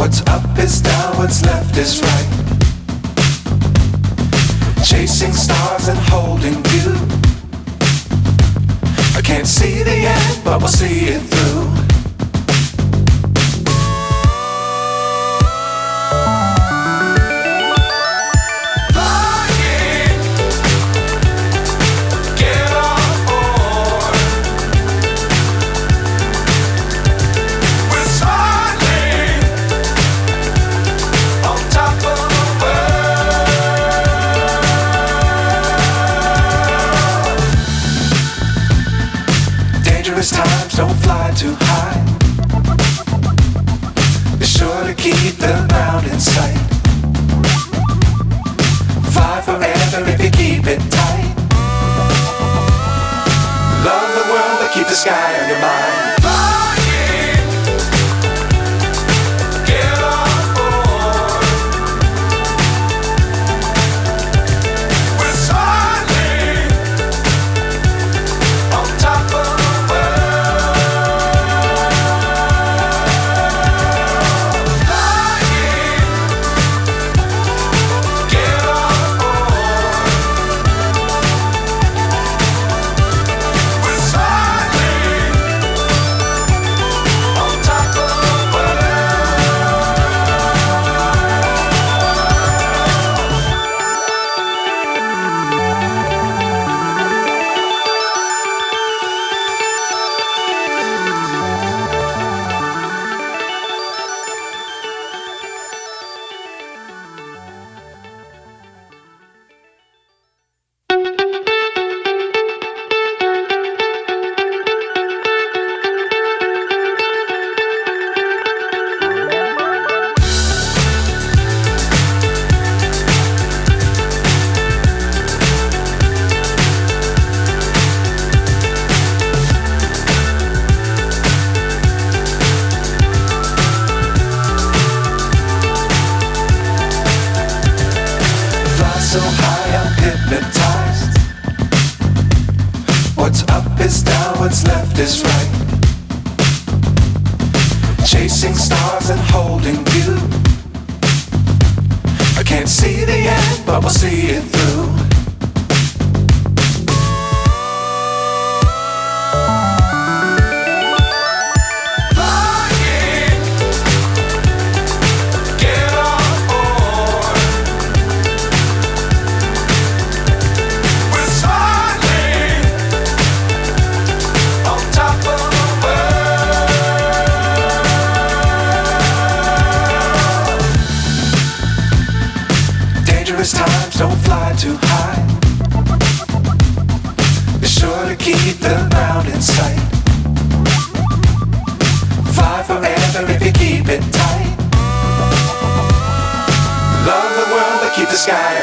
What's up is down, what's left is right. Chasing stars and holding you. I can't see the end, but we'll see it through. Times don't fly too high. Be sure to keep the ground in sight. Fly forever if you keep it tight. Love the world but keep the sky on your mind. So high I'm hypnotized. What's up is down, what's left is right. Chasing stars and holding you. I can't see the end, but we'll see it through. Times don't fly too high. Be sure to keep the ground in sight. Fly forever if you keep it tight. Love the world but keep the sky